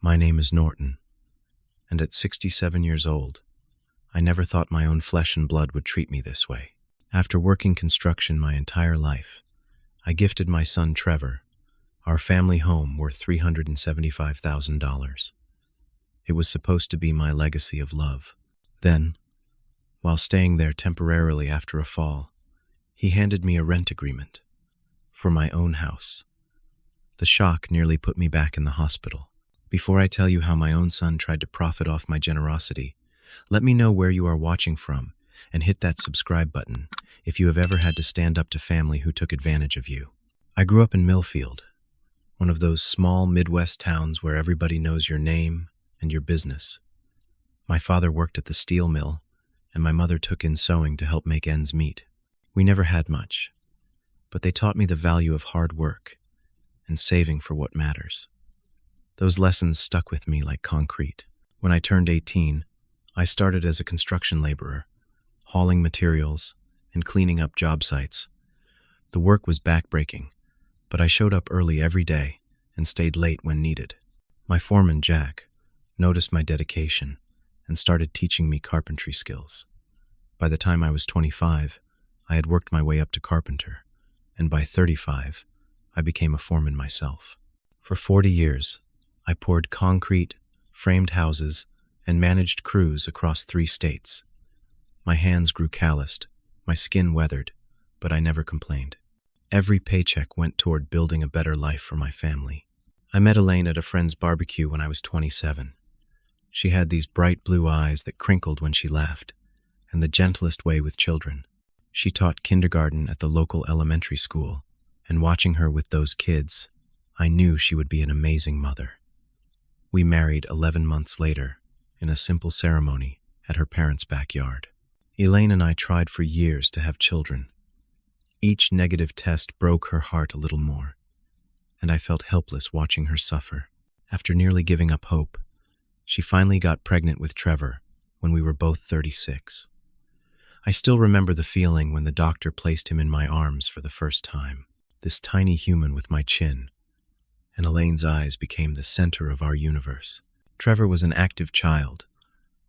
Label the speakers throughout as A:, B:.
A: My name is Norton, and at 67 years old, I never thought my own flesh and blood would treat me this way. After working construction my entire life, I gifted my son Trevor our family home worth $375,000. It was supposed to be my legacy of love. Then, while staying there temporarily after a fall, he handed me a rent agreement for my own house. The shock nearly put me back in the hospital. Before I tell you how my own son tried to profit off my generosity, let me know where you are watching from and hit that subscribe button if you have ever had to stand up to family who took advantage of you. I grew up in Millfield, one of those small Midwest towns where everybody knows your name and your business. My father worked at the steel mill, and my mother took in sewing to help make ends meet. We never had much, but they taught me the value of hard work and saving for what matters. Those lessons stuck with me like concrete. When I turned 18, I started as a construction laborer, hauling materials and cleaning up job sites. The work was backbreaking, but I showed up early every day and stayed late when needed. My foreman, Jack, noticed my dedication and started teaching me carpentry skills. By the time I was 25, I had worked my way up to carpenter, and by 35, I became a foreman myself. For 40 years, I poured concrete, framed houses, and managed crews across 3 states. My hands grew calloused, my skin weathered, but I never complained. Every paycheck went toward building a better life for my family. I met Elaine at a friend's barbecue when I was 27. She had these bright blue eyes that crinkled when she laughed, and the gentlest way with children. She taught kindergarten at the local elementary school, and watching her with those kids, I knew she would be an amazing mother. We married 11 months later, in a simple ceremony at her parents' backyard. Elaine and I tried for years to have children. Each negative test broke her heart a little more, and I felt helpless watching her suffer. After nearly giving up hope, she finally got pregnant with Trevor when we were both 36. I still remember the feeling when the doctor placed him in my arms for the first time. This tiny human with my chin, and Elaine's eyes became the center of our universe. Trevor was an active child,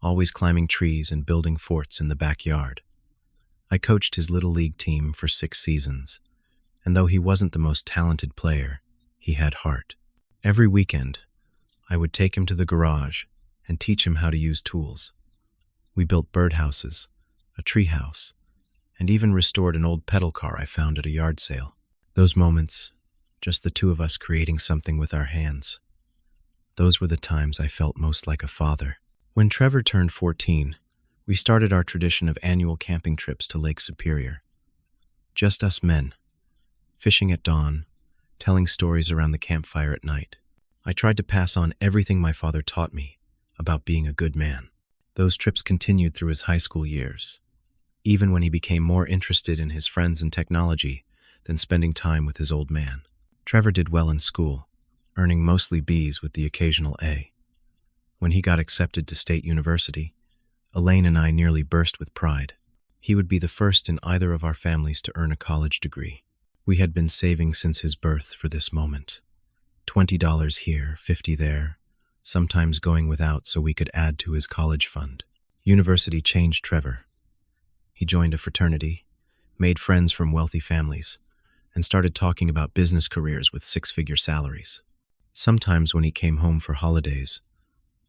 A: always climbing trees and building forts in the backyard. I coached his little league team for 6 seasons, and though he wasn't the most talented player, he had heart. Every weekend, I would take him to the garage and teach him how to use tools. We built birdhouses, a tree house, and even restored an old pedal car I found at a yard sale. Those moments, just the 2 of us creating something with our hands, those were the times I felt most like a father. When Trevor turned 14, we started our tradition of annual camping trips to Lake Superior. Just us men, fishing at dawn, telling stories around the campfire at night. I tried to pass on everything my father taught me about being a good man. Those trips continued through his high school years, even when he became more interested in his friends and technology than spending time with his old man. Trevor did well in school, earning mostly B's with the occasional A. When he got accepted to State University, Elaine and I nearly burst with pride. He would be the first in either of our families to earn a college degree. We had been saving since his birth for this moment. $20 here, $50 there, sometimes going without so we could add to his college fund. University changed Trevor. He joined a fraternity, made friends from wealthy families, and started talking about business careers with 6-figure salaries. Sometimes when he came home for holidays,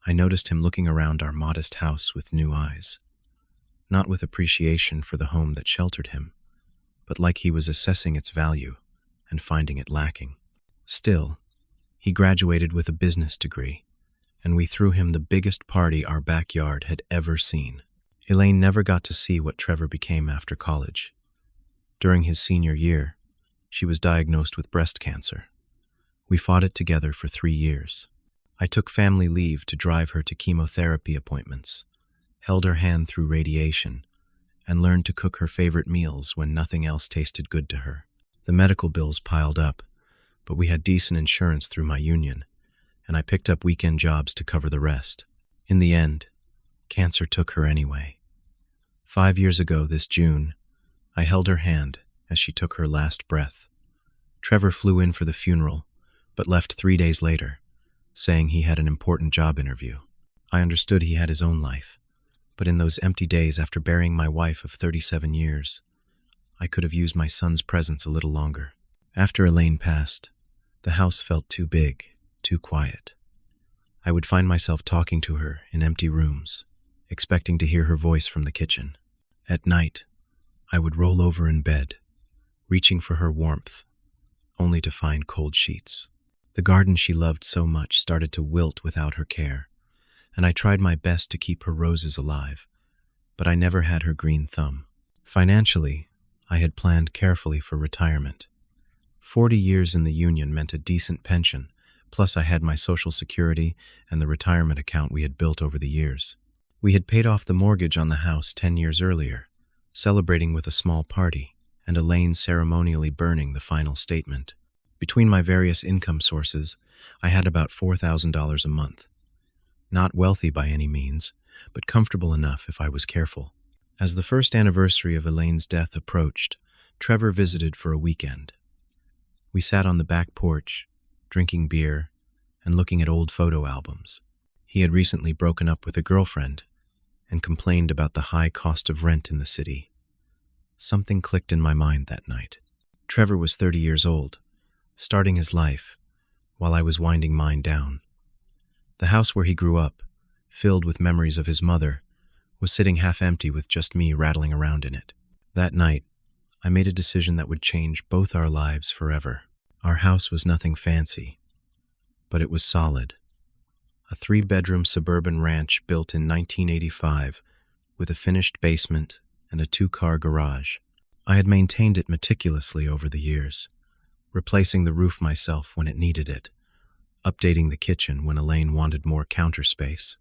A: I noticed him looking around our modest house with new eyes, not with appreciation for the home that sheltered him, but like he was assessing its value and finding it lacking. Still, he graduated with a business degree, and we threw him the biggest party our backyard had ever seen. Elaine never got to see what Trevor became after college. During his senior year, she was diagnosed with breast cancer. We fought it together for 3 years. I took family leave to drive her to chemotherapy appointments, held her hand through radiation, and learned to cook her favorite meals when nothing else tasted good to her. The medical bills piled up, but we had decent insurance through my union, and I picked up weekend jobs to cover the rest. In the end, cancer took her anyway. 5 years ago this June, I held her hand as she took her last breath. Trevor flew in for the funeral, but left 3 days later, saying he had an important job interview. I understood he had his own life, but in those empty days after burying my wife of 37 years, I could have used my son's presence a little longer. After Elaine passed, the house felt too big, too quiet. I would find myself talking to her in empty rooms, expecting to hear her voice from the kitchen. At night, I would roll over in bed, reaching for her warmth, only to find cold sheets. The garden she loved so much started to wilt without her care, and I tried my best to keep her roses alive, but I never had her green thumb. Financially, I had planned carefully for retirement. 40 years in the union meant a decent pension, plus I had my Social Security and the retirement account we had built over the years. We had paid off the mortgage on the house 10 years earlier, celebrating with a small party, and Elaine ceremonially burning the final statement. Between my various income sources, I had about $4,000 a month. Not wealthy by any means, but comfortable enough if I was careful. As the first anniversary of Elaine's death approached, Trevor visited for a weekend. We sat on the back porch, drinking beer and looking at old photo albums. He had recently broken up with a girlfriend and complained about the high cost of rent in the city. Something clicked in my mind that night. Trevor was 30 years old, starting his life, while I was winding mine down. The house where he grew up, filled with memories of his mother, was sitting half empty with just me rattling around in it. That night, I made a decision that would change both our lives forever. Our house was nothing fancy, but it was solid. A 3-bedroom suburban ranch built in 1985 with a finished basement and a 2-car garage. I had maintained it meticulously over the years, replacing the roof myself when it needed it, updating the kitchen when Elaine wanted more counter space,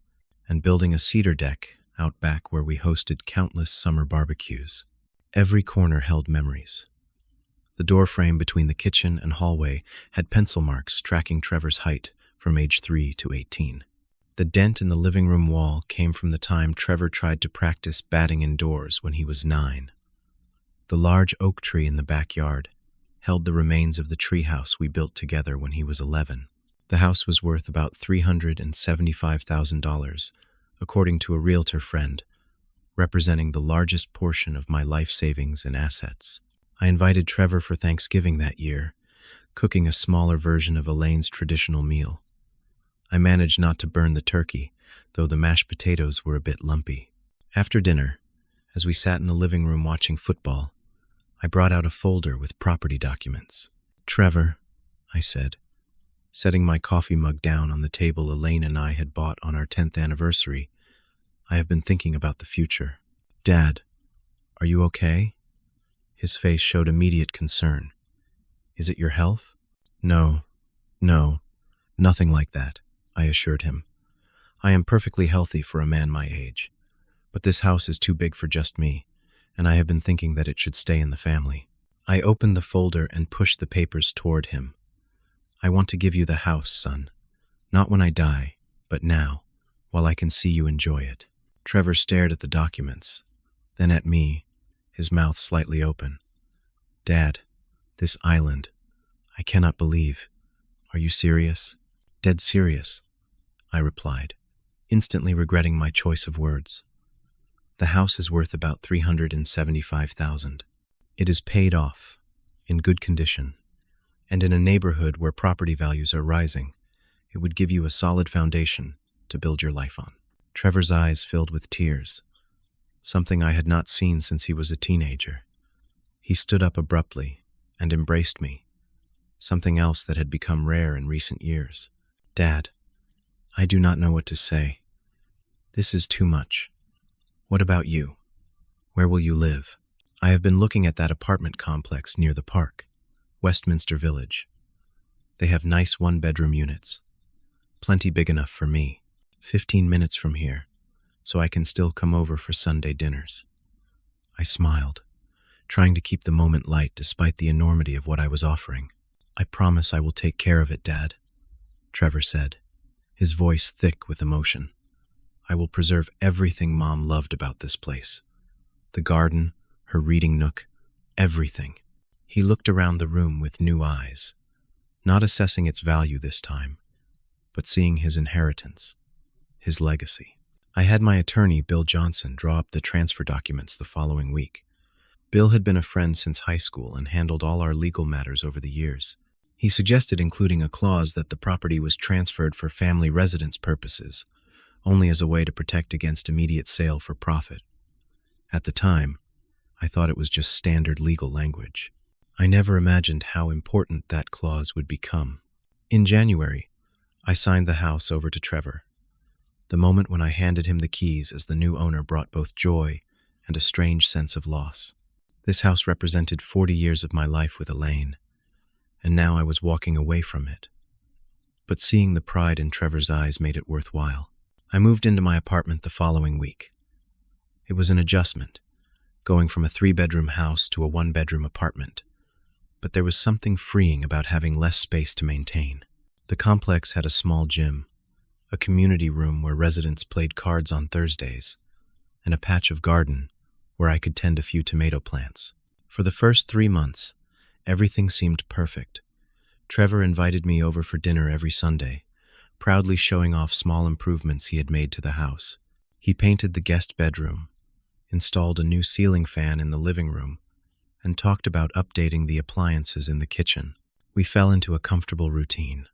A: and building a cedar deck out back where we hosted countless summer barbecues. Every corner held memories. The doorframe between the kitchen and hallway had pencil marks tracking Trevor's height from age 3 to 18. The dent in the living room wall came from the time Trevor tried to practice batting indoors when he was 9. The large oak tree in the backyard held the remains of the treehouse we built together when he was 11. The house was worth about $375,000, according to a realtor friend, representing the largest portion of my life savings and assets. I invited Trevor for Thanksgiving that year, cooking a smaller version of Elaine's traditional meal. I managed not to burn the turkey, though the mashed potatoes were a bit lumpy. After dinner, as we sat in the living room watching football, I brought out a folder with property documents. "Trevor," I said, setting my coffee mug down on the table Elaine and I had bought on our 10th anniversary, "I have been thinking about the future." "Dad, are you okay?" His face showed immediate concern. "Is it your health?" No, nothing like that," I assured him. "I am perfectly healthy for a man my age, but this house is too big for just me, and I have been thinking that it should stay in the family." I opened the folder and pushed the papers toward him. "I want to give you the house, son. Not when I die, but now, while I can see you enjoy it." Trevor stared at the documents, then at me, his mouth slightly open. "Dad, this island, I cannot believe. Are you serious?" "Dead serious," I replied, instantly regretting my choice of words. "The house is worth about $375,000. It is paid off, in good condition, and in a neighborhood where property values are rising. It would give you a solid foundation to build your life on." Trevor's eyes filled with tears, something I had not seen since he was a teenager. He stood up abruptly and embraced me, something else that had become rare in recent years. "Dad, I do not know what to say. This is too much. What about you? Where will you live?" "I have been looking at that apartment complex near the park, Westminster Village. They have nice 1-bedroom units, plenty big enough for me, 15 minutes from here, so I can still come over for Sunday dinners." I smiled, trying to keep the moment light despite the enormity of what I was offering. "I promise I will take care of it, Dad," Trevor said, his voice thick with emotion. "I will preserve everything Mom loved about this place. The garden, her reading nook, everything." He looked around the room with new eyes, not assessing its value this time, but seeing his inheritance, his legacy. I had my attorney, Bill Johnson, draw up the transfer documents the following week. Bill had been a friend since high school and handled all our legal matters over the years. He suggested including a clause that the property was transferred for family residence purposes, only as a way to protect against immediate sale for profit. At the time, I thought it was just standard legal language. I never imagined how important that clause would become. In January, I signed the house over to Trevor. The moment when I handed him the keys as the new owner brought both joy and a strange sense of loss. This house represented 40 years of my life with Elaine, and now I was walking away from it. But seeing the pride in Trevor's eyes made it worthwhile. I moved into my apartment the following week. It was an adjustment, going from a 3-bedroom house to a 1-bedroom apartment, but there was something freeing about having less space to maintain. The complex had a small gym, a community room where residents played cards on Thursdays, and a patch of garden where I could tend a few tomato plants. For the first 3 months, everything seemed perfect. Trevor invited me over for dinner every Sunday, proudly showing off small improvements he had made to the house. He painted the guest bedroom, installed a new ceiling fan in the living room, and talked about updating the appliances in the kitchen. We fell into a comfortable routine.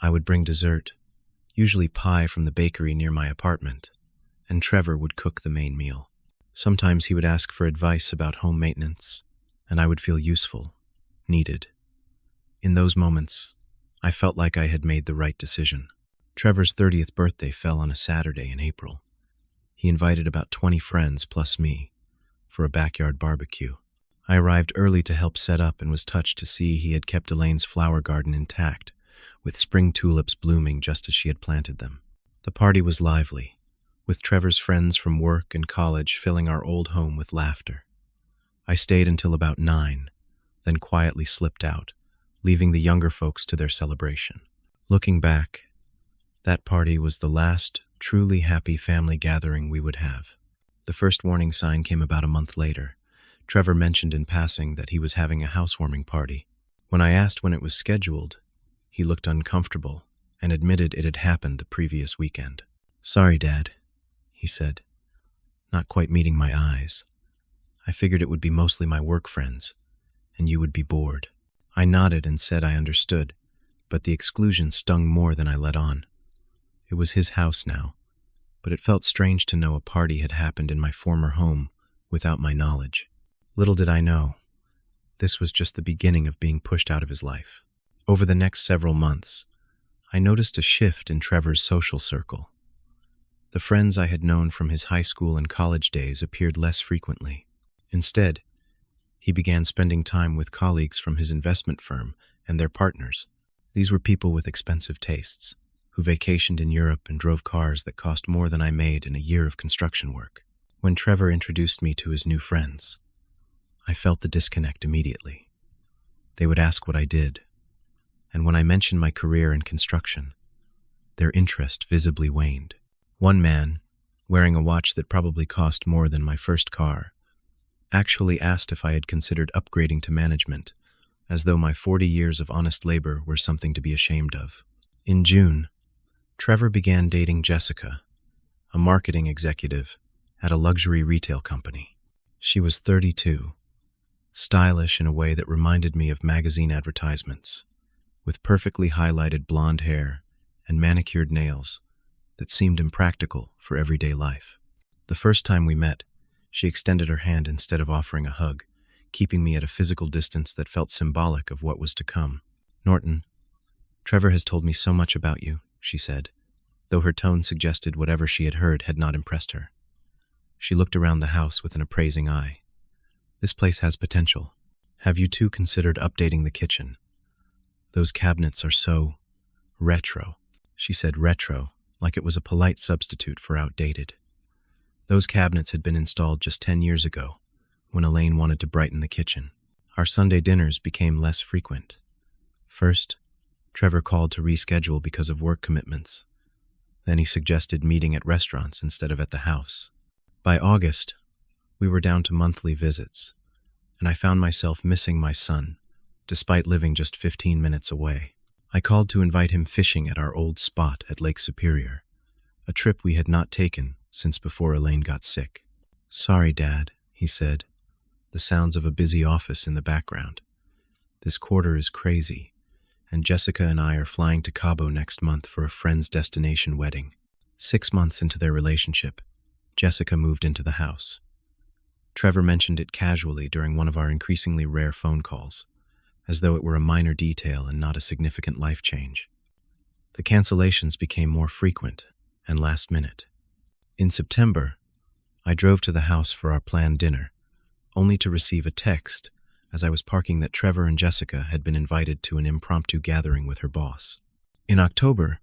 A: I would bring dessert, usually pie from the bakery near my apartment, and Trevor would cook the main meal. Sometimes he would ask for advice about home maintenance, and I would feel useful, needed. In those moments, I felt like I had made the right decision. Trevor's 30th birthday fell on a Saturday in April. He invited about 20 friends plus me for a backyard barbecue. I arrived early to help set up and was touched to see he had kept Elaine's flower garden intact, with spring tulips blooming just as she had planted them. The party was lively, with Trevor's friends from work and college filling our old home with laughter. I stayed until about 9, then quietly slipped out, leaving the younger folks to their celebration. Looking back, that party was the last truly happy family gathering we would have. The first warning sign came about a month later. Trevor mentioned in passing that he was having a housewarming party. When I asked when it was scheduled, he looked uncomfortable and admitted it had happened the previous weekend. "Sorry, Dad," he said, not quite meeting my eyes. "I figured it would be mostly my work friends, and you would be bored." I nodded and said I understood, but the exclusion stung more than I let on. It was his house now, but it felt strange to know a party had happened in my former home without my knowledge. Little did I know, this was just the beginning of being pushed out of his life. Over the next several months, I noticed a shift in Trevor's social circle. The friends I had known from his high school and college days appeared less frequently. Instead, he began spending time with colleagues from his investment firm and their partners. These were people with expensive tastes, who vacationed in Europe and drove cars that cost more than I made in a year of construction work. When Trevor introduced me to his new friends, I felt the disconnect immediately. They would ask what I did, and when I mentioned my career in construction, their interest visibly waned. One man, wearing a watch that probably cost more than my first car, actually asked if I had considered upgrading to management, as though my 40 years of honest labor were something to be ashamed of. In June, Trevor began dating Jessica, a marketing executive at a luxury retail company. She was 32, stylish in a way that reminded me of magazine advertisements, with perfectly highlighted blonde hair and manicured nails that seemed impractical for everyday life. The first time we met, she extended her hand instead of offering a hug, keeping me at a physical distance that felt symbolic of what was to come. "Norton, Trevor has told me so much about you," she said, though her tone suggested whatever she had heard had not impressed her. She looked around the house with an appraising eye. "This place has potential. Have you two considered updating the kitchen? Those cabinets are so retro." She said retro, like it was a polite substitute for outdated. Those cabinets had been installed just 10 years ago, when Elaine wanted to brighten the kitchen. Our Sunday dinners became less frequent. First, Trevor called to reschedule because of work commitments. Then he suggested meeting at restaurants instead of at the house. By August, we were down to monthly visits, and I found myself missing my son, despite living just 15 minutes away. I called to invite him fishing at our old spot at Lake Superior, a trip we had not taken since before Elaine got sick. "Sorry, Dad," he said, the sounds of a busy office in the background. "This quarter is crazy, and Jessica and I are flying to Cabo next month for a friend's destination wedding." 6 months into their relationship, Jessica moved into the house. Trevor mentioned it casually during one of our increasingly rare phone calls, as though it were a minor detail and not a significant life change. The cancellations became more frequent and last minute. In September, I drove to the house for our planned dinner, only to receive a text as I was parking that Trevor and Jessica had been invited to an impromptu gathering with her boss. In October,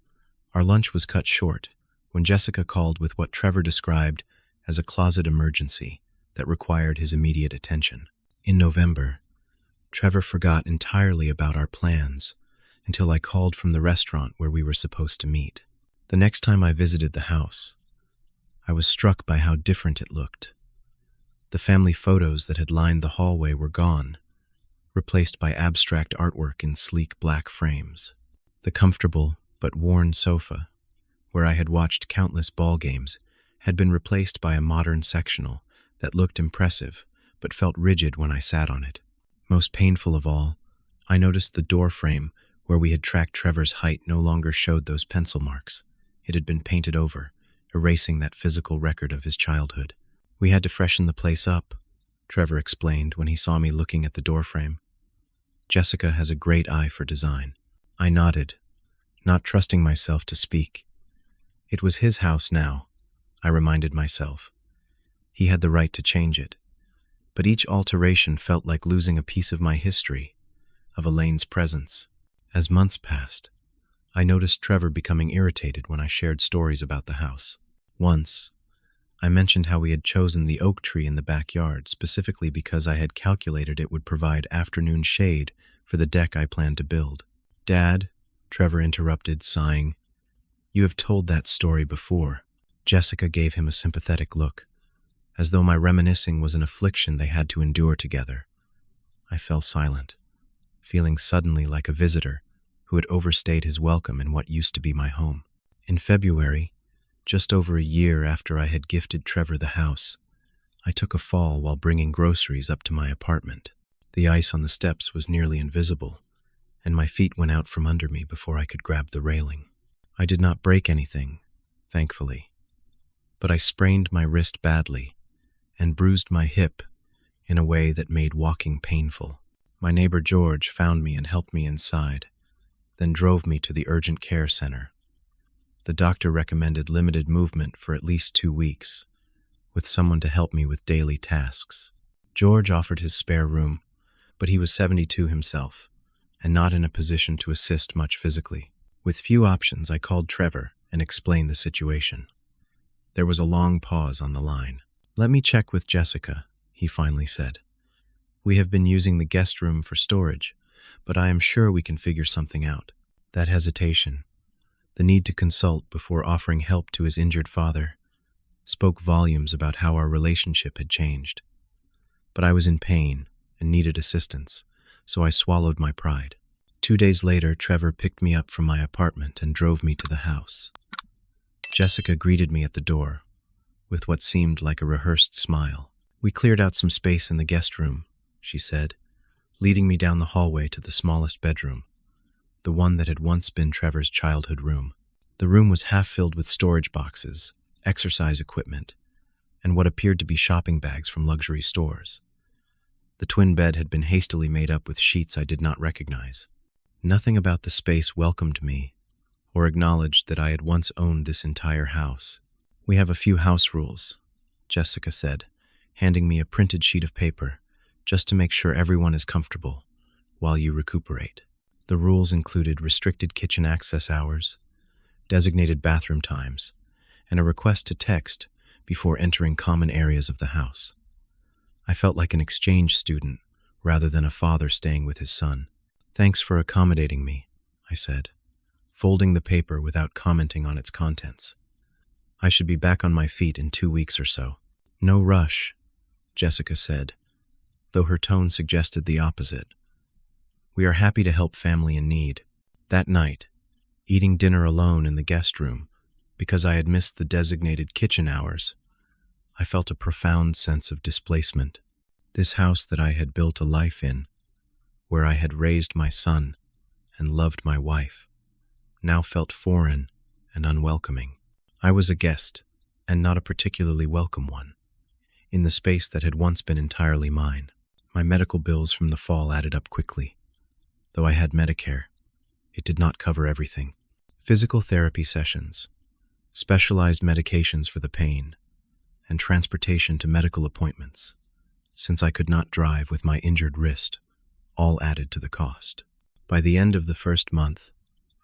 A: our lunch was cut short when Jessica called with what Trevor described as a closet emergency that required his immediate attention. In November, Trevor forgot entirely about our plans until I called from the restaurant where we were supposed to meet. The next time I visited the house, I was struck by how different it looked. The family photos that had lined the hallway were gone, replaced by abstract artwork in sleek black frames. The comfortable but worn sofa, where I had watched countless ball games, had been replaced by a modern sectional that looked impressive but felt rigid when I sat on it. Most painful of all, I noticed the door frame where we had tracked Trevor's height no longer showed those pencil marks. It had been painted over, erasing that physical record of his childhood. "We had to freshen the place up," Trevor explained when he saw me looking at the doorframe. "Jessica has a great eye for design." I nodded, not trusting myself to speak. It was his house now, I reminded myself. He had the right to change it. But each alteration felt like losing a piece of my history, of Elaine's presence. As months passed, I noticed Trevor becoming irritated when I shared stories about the house. Once, I mentioned how we had chosen the oak tree in the backyard specifically because I had calculated it would provide afternoon shade for the deck I planned to build. "Dad," Trevor interrupted, sighing, "you have told that story before." Jessica gave him a sympathetic look, as though my reminiscing was an affliction they had to endure together. I fell silent, feeling suddenly like a visitor who had overstayed his welcome in what used to be my home. In February, just over a year after I had gifted Trevor the house, I took a fall while bringing groceries up to my apartment. The ice on the steps was nearly invisible, and my feet went out from under me before I could grab the railing. I did not break anything, thankfully, but I sprained my wrist badly and bruised my hip in a way that made walking painful. My neighbor George found me and helped me inside, then drove me to the urgent care center. The doctor recommended limited movement for at least 2 weeks, with someone to help me with daily tasks. George offered his spare room, but he was 72 himself, and not in a position to assist much physically. With few options, I called Trevor and explained the situation. There was a long pause on the line. "Let me check with Jessica," he finally said. "We have been using the guest room for storage, but I am sure we can figure something out." That hesitation, the need to consult before offering help to his injured father, spoke volumes about how our relationship had changed. But I was in pain and needed assistance, so I swallowed my pride. 2 days later, Trevor picked me up from my apartment and drove me to the house. Jessica greeted me at the door with what seemed like a rehearsed smile. "We cleared out some space in the guest room," she said, leading me down the hallway to the smallest bedroom, the one that had once been Trevor's childhood room. The room was half filled with storage boxes, exercise equipment, and what appeared to be shopping bags from luxury stores. The twin bed had been hastily made up with sheets I did not recognize. Nothing about the space welcomed me or acknowledged that I had once owned this entire house. "We have a few house rules," Jessica said, handing me a printed sheet of paper, "just to make sure everyone is comfortable while you recuperate." The rules included restricted kitchen access hours, designated bathroom times, and a request to text before entering common areas of the house. I felt like an exchange student rather than a father staying with his son. "Thanks for accommodating me," I said, folding the paper without commenting on its contents. "I should be back on my feet in 2 weeks or so." "No rush," Jessica said, though her tone suggested the opposite. "We are happy to help family in need." That night, eating dinner alone in the guest room, because I had missed the designated kitchen hours, I felt a profound sense of displacement. This house that I had built a life in, where I had raised my son and loved my wife, now felt foreign and unwelcoming. I was a guest, and not a particularly welcome one, in the space that had once been entirely mine. My medical bills from the fall added up quickly. Though I had Medicare, it did not cover everything. Physical therapy sessions, specialized medications for the pain, and transportation to medical appointments, since I could not drive with my injured wrist, all added to the cost. By the end of the first month,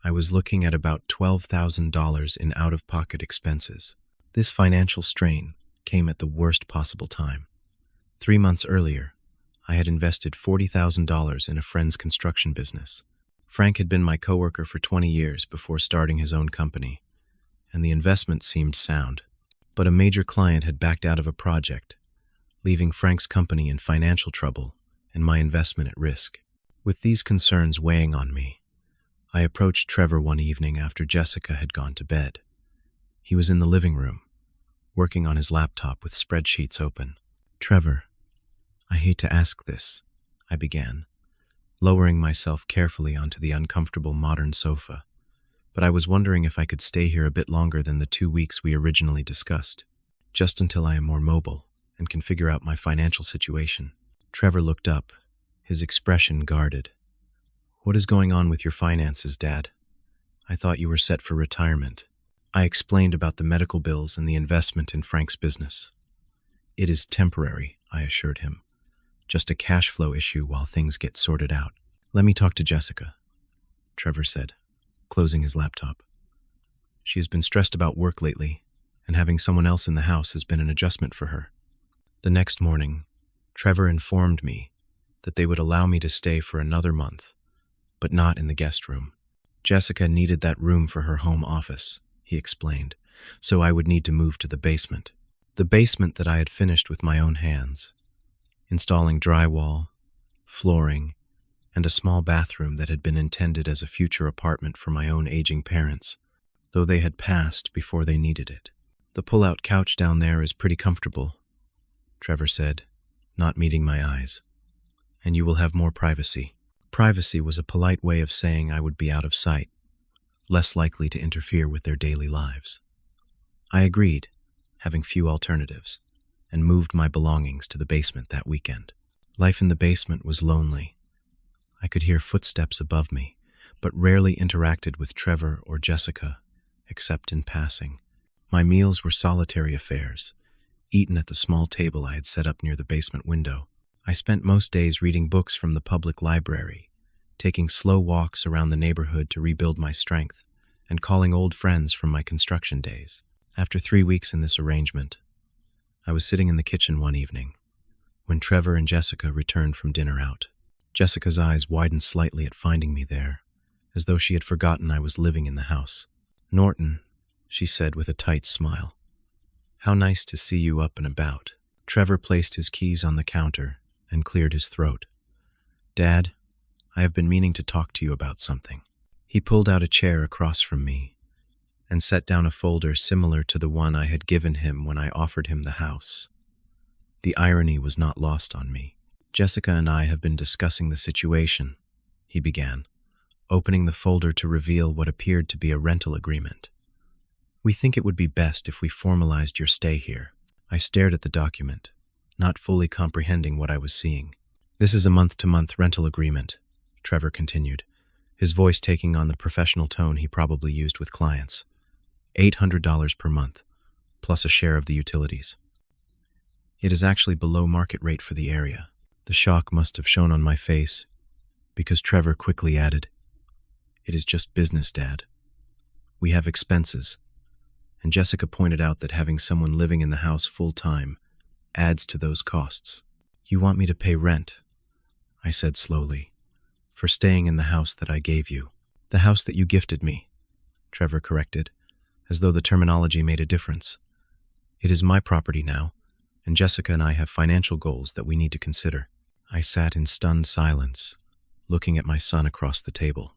A: I was looking at about $12,000 in out-of-pocket expenses. This financial strain came at the worst possible time. 3 months earlier, I had invested $40,000 in a friend's construction business. Frank had been my coworker for 20 years before starting his own company, and the investment seemed sound. But a major client had backed out of a project, leaving Frank's company in financial trouble and my investment at risk. With these concerns weighing on me, I approached Trevor one evening after Jessica had gone to bed. He was in the living room, working on his laptop with spreadsheets open. "Trevor, I hate to ask this," I began, lowering myself carefully onto the uncomfortable modern sofa, but I was wondering if I could stay here a bit longer than the 2 weeks we originally discussed, just until I am more mobile and can figure out my financial situation. Trevor looked up, his expression guarded. "What is going on with your finances, Dad? I thought you were set for retirement." I explained about the medical bills and the investment in Frank's business. "It is temporary," I assured him. "Just a cash flow issue while things get sorted out." "Let me talk to Jessica," Trevor said, closing his laptop. "She has been stressed about work lately, and having someone else in the house has been an adjustment for her." The next morning, Trevor informed me that they would allow me to stay for another month, but not in the guest room. Jessica needed that room for her home office, he explained, so I would need to move to the basement. The basement that I had finished with my own hands, installing drywall, flooring, and a small bathroom that had been intended as a future apartment for my own aging parents, though they had passed before they needed it. "The pull-out couch down there is pretty comfortable," Trevor said, not meeting my eyes. "And you will have more privacy." Privacy was a polite way of saying I would be out of sight, less likely to interfere with their daily lives. I agreed, having few alternatives, and moved my belongings to the basement that weekend. Life in the basement was lonely. I could hear footsteps above me, but rarely interacted with Trevor or Jessica, except in passing. My meals were solitary affairs, eaten at the small table I had set up near the basement window. I spent most days reading books from the public library, taking slow walks around the neighborhood to rebuild my strength, and calling old friends from my construction days. After 3 weeks in this arrangement, I was sitting in the kitchen one evening, when Trevor and Jessica returned from dinner out. Jessica's eyes widened slightly at finding me there, as though she had forgotten I was living in the house. "Norton," she said with a tight smile. "How nice to see you up and about." Trevor placed his keys on the counter and cleared his throat. "Dad, I have been meaning to talk to you about something." He pulled out a chair across from me and set down a folder similar to the one I had given him when I offered him the house. The irony was not lost on me. "Jessica and I have been discussing the situation," he began, opening the folder to reveal what appeared to be a rental agreement. "We think it would be best if we formalized your stay here." I stared at the document, not fully comprehending what I was seeing. "This is a month-to-month rental agreement," Trevor continued, his voice taking on the professional tone he probably used with clients. $800 per month, plus a share of the utilities. It is actually below market rate for the area. The shock must have shown on my face, because Trevor quickly added, "It is just business, Dad. We have expenses," and Jessica pointed out that having someone living in the house full-time adds to those costs. "You want me to pay rent," I said slowly, "for staying in the house that I gave you." "The house that you gifted me," Trevor corrected, as though the terminology made a difference. "It is my property now, and Jessica and I have financial goals that we need to consider." I sat in stunned silence, looking at my son across the table.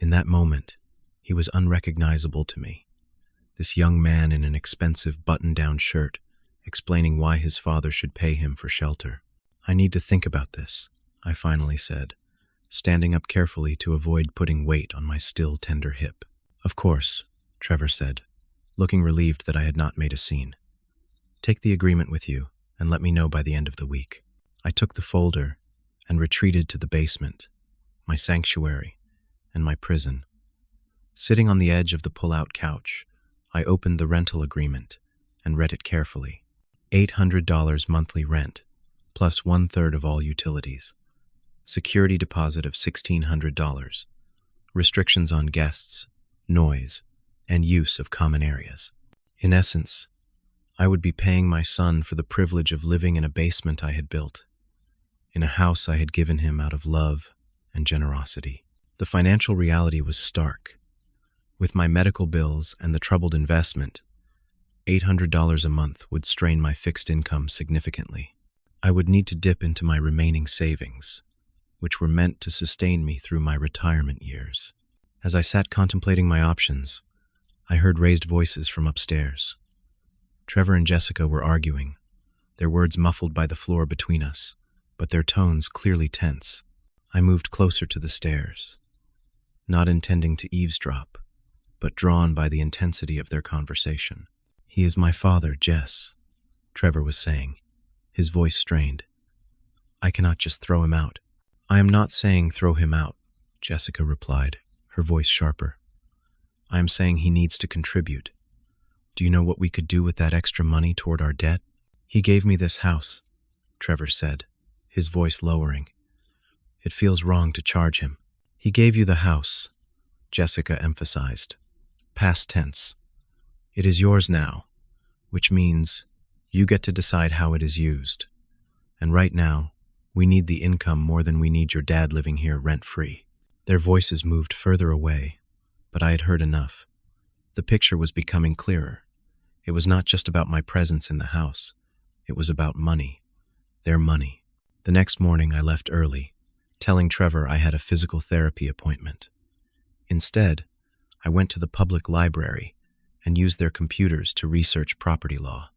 A: In that moment, he was unrecognizable to me. This young man in an expensive button-down shirt, explaining why his father should pay him for shelter. "I need to think about this," I finally said, standing up carefully to avoid putting weight on my still tender hip. "Of course," Trevor said, looking relieved that I had not made a scene. "Take the agreement with you and let me know by the end of the week." I took the folder and retreated to the basement, my sanctuary and my prison. Sitting on the edge of the pull-out couch, I opened the rental agreement and read it carefully. $800 monthly rent, plus 1/3 of all utilities. Security deposit of $1,600. Restrictions on guests, noise, and use of common areas. In essence, I would be paying my son for the privilege of living in a basement I had built, in a house I had given him out of love and generosity. The financial reality was stark. With my medical bills and the troubled investment, $800 a month would strain my fixed income significantly. I would need to dip into my remaining savings, which were meant to sustain me through my retirement years. As I sat contemplating my options, I heard raised voices from upstairs. Trevor and Jessica were arguing, their words muffled by the floor between us, but their tones clearly tense. I moved closer to the stairs, not intending to eavesdrop, but drawn by the intensity of their conversation. "He is my father, Jess," Trevor was saying, his voice strained. "I cannot just throw him out." "I am not saying throw him out," Jessica replied, her voice sharper. "I am saying he needs to contribute. Do you know what we could do with that extra money toward our debt?" "He gave me this house," Trevor said, his voice lowering. "It feels wrong to charge him." "He gave you the house," Jessica emphasized. Past tense. "It is yours now, which means you get to decide how it is used. And right now, we need the income more than we need your dad living here rent-free." Their voices moved further away, but I had heard enough. The picture was becoming clearer. It was not just about my presence in the house. It was about money. Their money. The next morning I left early, telling Trevor I had a physical therapy appointment. Instead, I went to the public library and used their computers to research property law.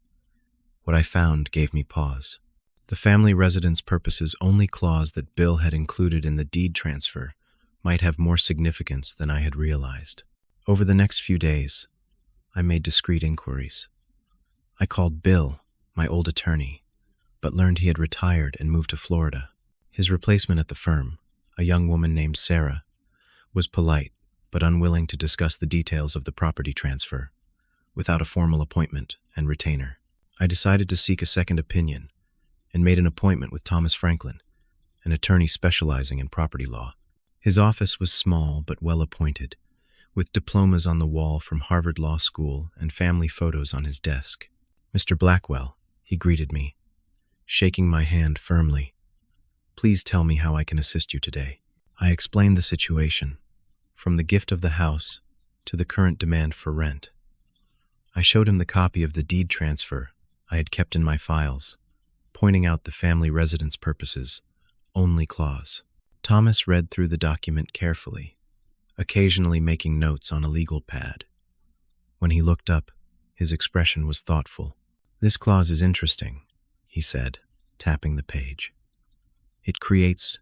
A: What I found gave me pause. The family residence purposes only clause that Bill had included in the deed transfer might have more significance than I had realized. Over the next few days, I made discreet inquiries. I called Bill, my old attorney, but learned he had retired and moved to Florida. His replacement at the firm, a young woman named Sarah, was polite but unwilling to discuss the details of the property transfer, without a formal appointment and retainer. I decided to seek a second opinion and made an appointment with Thomas Franklin, an attorney specializing in property law. His office was small but well appointed, with diplomas on the wall from Harvard Law School and family photos on his desk. "Mr. Blackwell," he greeted me, shaking my hand firmly. "Please tell me how I can assist you today." I explained the situation, from the gift of the house to the current demand for rent. I showed him the copy of the deed transfer I had kept in my files, pointing out the family residence purposes only clause. Thomas read through the document carefully, occasionally making notes on a legal pad. When he looked up, his expression was thoughtful. "This clause is interesting," he said, tapping the page. "It creates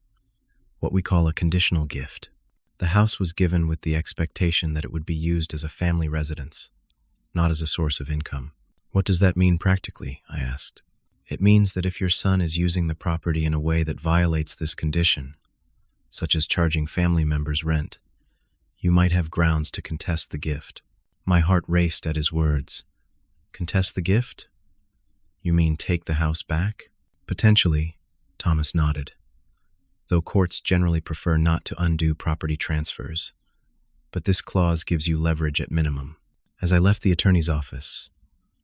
A: what we call a conditional gift. The house was given with the expectation that it would be used as a family residence, not as a source of income." "What does that mean practically?" I asked. "It means that if your son is using the property in a way that violates this condition, such as charging family members rent, you might have grounds to contest the gift." My heart raced at his words. "Contest the gift? You mean take the house back?" "Potentially," Thomas nodded, "though courts generally prefer not to undo property transfers. But this clause gives you leverage at minimum." As I left the attorney's office,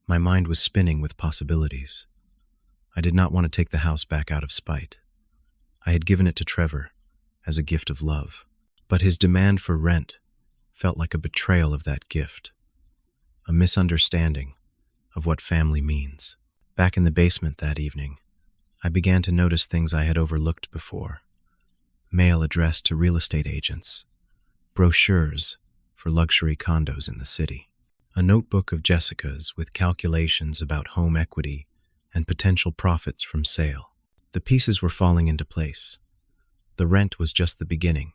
A: my mind was spinning with possibilities. I did not want to take the house back out of spite. I had given it to Trevor as a gift of love, but his demand for rent felt like a betrayal of that gift, a misunderstanding of what family means. Back in the basement that evening, I began to notice things I had overlooked before. Mail addressed to real estate agents, brochures for luxury condos in the city, a notebook of Jessica's with calculations about home equity and potential profits from sale. The pieces were falling into place. The rent was just the beginning.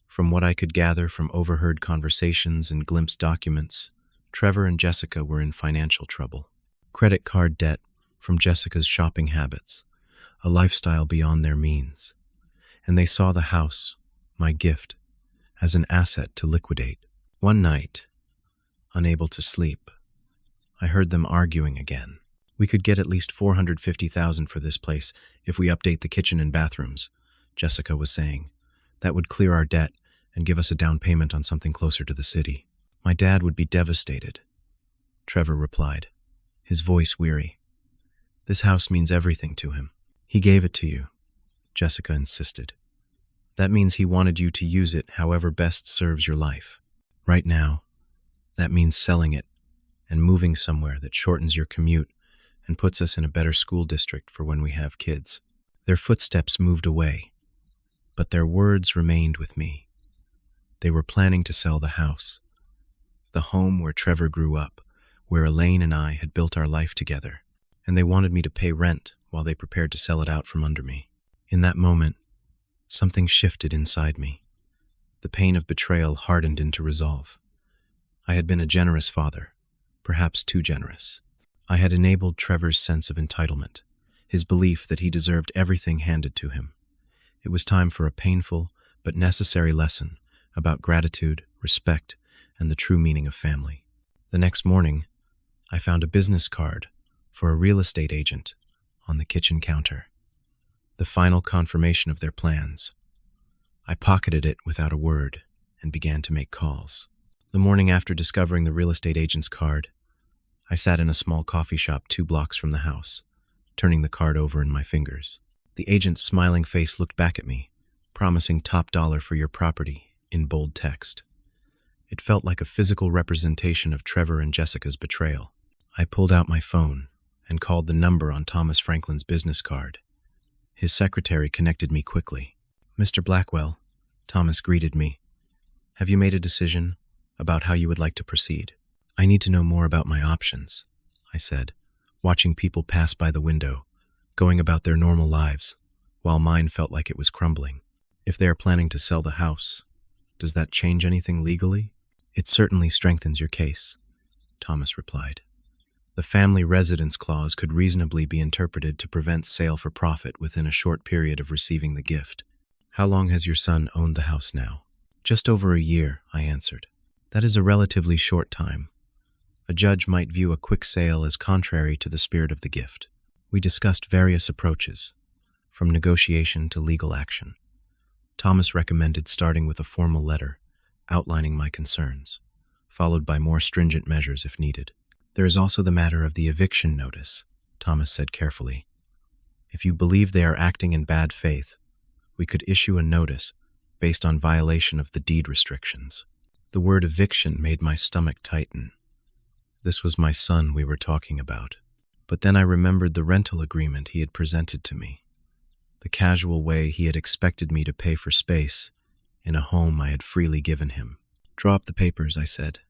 A: From what I could gather from overheard conversations and glimpsed documents, Trevor and Jessica were in financial trouble. Credit card debt from Jessica's shopping habits, a lifestyle beyond their means. And they saw the house, my gift, as an asset to liquidate. One night, unable to sleep, I heard them arguing again. We could get at least $450,000 for this place if we update the kitchen and bathrooms, Jessica was saying. That would clear our debt and give us a down payment on something closer to the city. My dad would be devastated, Trevor replied, his voice weary. This house means everything to him. He gave it to you, Jessica insisted. That means he wanted you to use it however best serves your life. Right now, that means selling it and moving somewhere that shortens your commute and puts us in a better school district for when we have kids. Their footsteps moved away, but their words remained with me. They were planning to sell the house, the home where Trevor grew up, where Elaine and I had built our life together, and they wanted me to pay rent while they prepared to sell it out from under me. In that moment, something shifted inside me. The pain of betrayal hardened into resolve. I had been a generous father, perhaps too generous. I had enabled Trevor's sense of entitlement, his belief that he deserved everything handed to him. It was time for a painful but necessary lesson about gratitude, respect, and the true meaning of family. The next morning, I found a business card for a real estate agent on the kitchen counter, the final confirmation of their plans. I pocketed it without a word and began to make calls. The morning after discovering the real estate agent's card, I sat in a small coffee shop 2 blocks from the house, turning the card over in my fingers. The agent's smiling face looked back at me, promising top dollar for your property in bold text. It felt like a physical representation of Trevor and Jessica's betrayal. I pulled out my phone and called the number on Thomas Franklin's business card. His secretary connected me quickly. Mr. Blackwell, Thomas greeted me. Have you made a decision about how you would like to proceed? I need to know more about my options, I said, watching people pass by the window, going about their normal lives, while mine felt like it was crumbling. If they are planning to sell the house, does that change anything legally? It certainly strengthens your case, Thomas replied. The family residence clause could reasonably be interpreted to prevent sale for profit within a short period of receiving the gift. How long has your son owned the house now? Just over a year, I answered. That is a relatively short time. A judge might view a quick sale as contrary to the spirit of the gift. We discussed various approaches, from negotiation to legal action. Thomas recommended starting with a formal letter, outlining my concerns, followed by more stringent measures if needed. There is also the matter of the eviction notice, Thomas said carefully. If you believe they are acting in bad faith, we could issue a notice based on violation of the deed restrictions. The word eviction made my stomach tighten. This was my son we were talking about. But then I remembered the rental agreement he had presented to me, the casual way he had expected me to pay for space in a home I had freely given him. Draw up the papers, I said,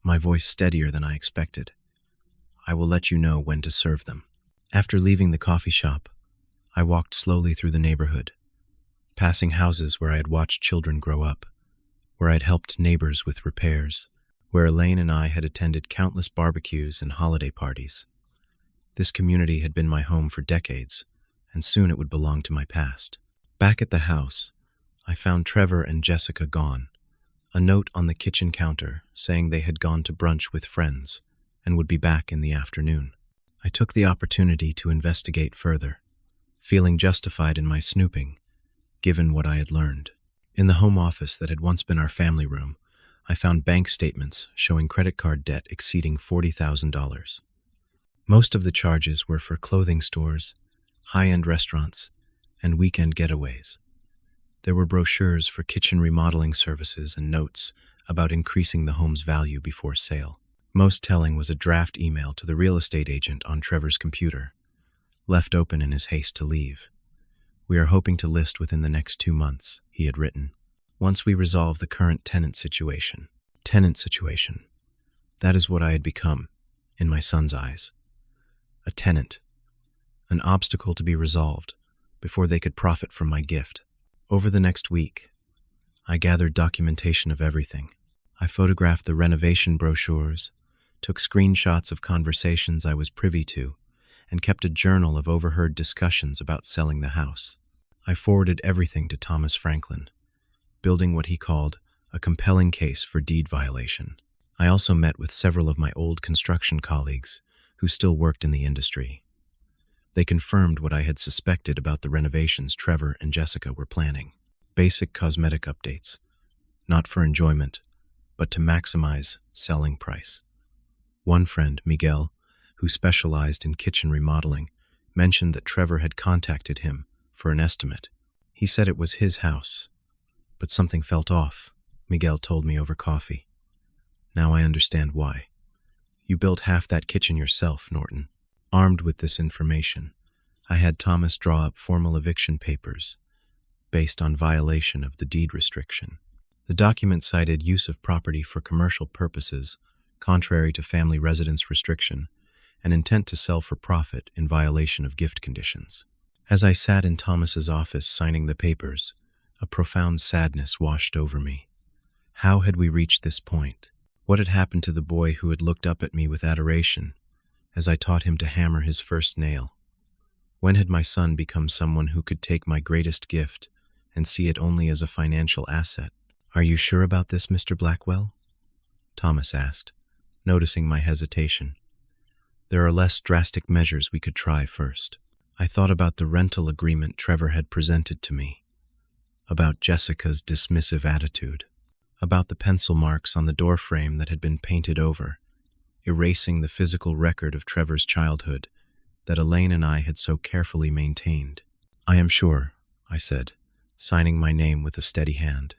A: my voice steadier than I expected. I will let you know when to serve them. After leaving the coffee shop, I walked slowly through the neighborhood, passing houses where I had watched children grow up, where I had helped neighbors with repairs, where Elaine and I had attended countless barbecues and holiday parties. This community had been my home for decades, and soon it would belong to my past. Back at the house, I found Trevor and Jessica gone, a note on the kitchen counter saying they had gone to brunch with friends and would be back in the afternoon. I took the opportunity to investigate further, feeling justified in my snooping, given what I had learned. In the home office that had once been our family room, I found bank statements showing credit card debt exceeding $40,000. Most of the charges were for clothing stores, high-end restaurants, and weekend getaways. There were brochures for kitchen remodeling services and notes about increasing the home's value before sale. Most telling was a draft email to the real estate agent on Trevor's computer, left open in his haste to leave. We are hoping to list within the next 2 months, he had written. Once we resolve the current tenant situation. Tenant situation. That is what I had become, in my son's eyes. A tenant. An obstacle to be resolved before they could profit from my gift. Over the next week, I gathered documentation of everything. I photographed the renovation brochures, took screenshots of conversations I was privy to, and kept a journal of overheard discussions about selling the house. I forwarded everything to Thomas Franklin, building what he called a compelling case for deed violation. I also met with several of my old construction colleagues who still worked in the industry. They confirmed what I had suspected about the renovations Trevor and Jessica were planning. Basic cosmetic updates, not for enjoyment, but to maximize selling price. One friend, Miguel, who specialized in kitchen remodeling, mentioned that Trevor had contacted him for an estimate. He said it was his house, but something felt off, Miguel told me over coffee. Now I understand why. You built half that kitchen yourself, Norton. Armed with this information, I had Thomas draw up formal eviction papers based on violation of the deed restriction. The document cited use of property for commercial purposes, contrary to family residence restriction, and intent to sell for profit in violation of gift conditions. As I sat in Thomas's office signing the papers, a profound sadness washed over me. How had we reached this point? What had happened to the boy who had looked up at me with adoration as I taught him to hammer his first nail? When had my son become someone who could take my greatest gift and see it only as a financial asset? Are you sure about this, Mr. Blackwell? Thomas asked, noticing my hesitation. There are less drastic measures we could try first. I thought about the rental agreement Trevor had presented to me, about Jessica's dismissive attitude, about the pencil marks on the doorframe that had been painted over, erasing the physical record of Trevor's childhood that Elaine and I had so carefully maintained. I am sure, I said, signing my name with a steady hand.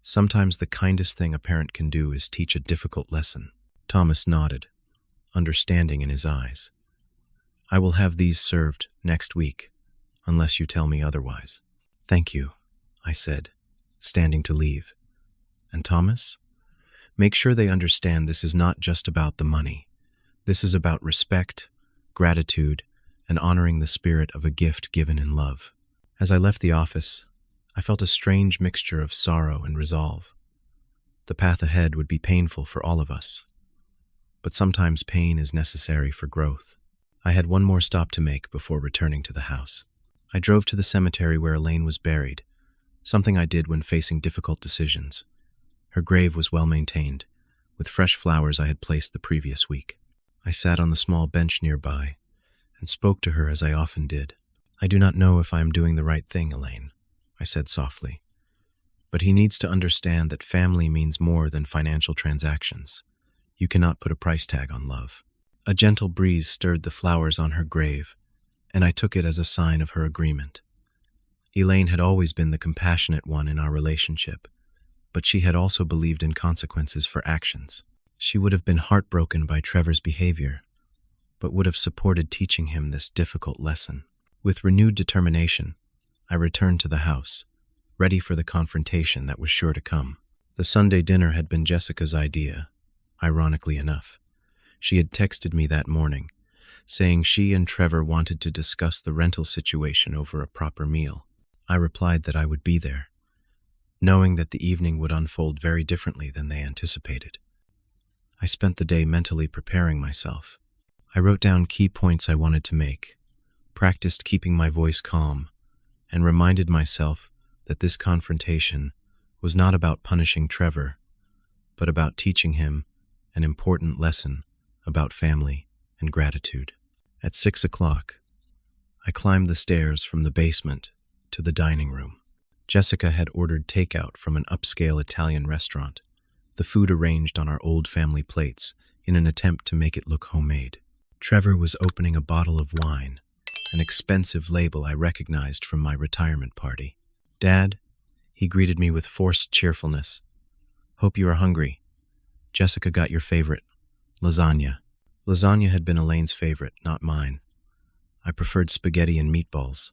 A: Sometimes the kindest thing a parent can do is teach a difficult lesson. Thomas nodded, understanding in his eyes. I will have these served next week, unless you tell me otherwise. Thank you, I said, standing to leave. And Thomas? Make sure they understand this is not just about the money. This is about respect, gratitude, and honoring the spirit of a gift given in love. As I left the office, I felt a strange mixture of sorrow and resolve. The path ahead would be painful for all of us, but sometimes pain is necessary for growth. I had one more stop to make before returning to the house. I drove to the cemetery where Elaine was buried, something I did when facing difficult decisions. Her grave was well maintained, with fresh flowers I had placed the previous week. I sat on the small bench nearby and spoke to her as I often did. I do not know if I am doing the right thing, Elaine, I said softly, but he needs to understand that family means more than financial transactions. You cannot put a price tag on love. A gentle breeze stirred the flowers on her grave, and I took it as a sign of her agreement. Elaine had always been the compassionate one in our relationship, but she had also believed in consequences for actions. She would have been heartbroken by Trevor's behavior, but would have supported teaching him this difficult lesson. With renewed determination, I returned to the house, ready for the confrontation that was sure to come. The Sunday dinner had been Jessica's idea, ironically enough. She had texted me that morning, saying she and Trevor wanted to discuss the rental situation over a proper meal. I replied that I would be there, knowing that the evening would unfold very differently than they anticipated. I spent the day mentally preparing myself. I wrote down key points I wanted to make, practiced keeping my voice calm, and reminded myself that this confrontation was not about punishing Trevor, but about teaching him an important lesson about family and gratitude. At 6 o'clock, I climbed the stairs from the basement to the dining room. Jessica had ordered takeout from an upscale Italian restaurant, the food arranged on our old family plates in an attempt to make it look homemade. Trevor was opening a bottle of wine, an expensive label I recognized from my retirement party. "Dad," he greeted me with forced cheerfulness. "Hope you are hungry. Jessica got your favorite, lasagna." Lasagna had been Elaine's favorite, not mine. I preferred spaghetti and meatballs,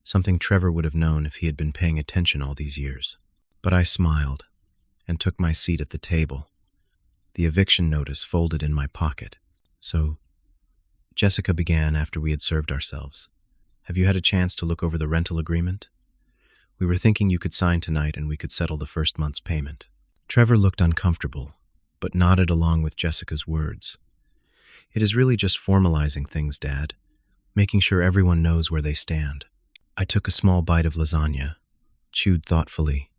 A: something Trevor would have known if he had been paying attention all these years. But I smiled and took my seat at the table, the eviction notice folded in my pocket. So, Jessica began after we had served ourselves. Have you had a chance to look over the rental agreement? We were thinking you could sign tonight and we could settle the first month's payment. Trevor looked uncomfortable, but nodded along with Jessica's words. It is really just formalizing things, Dad, making sure everyone knows where they stand. I took a small bite of lasagna, chewed thoughtfully,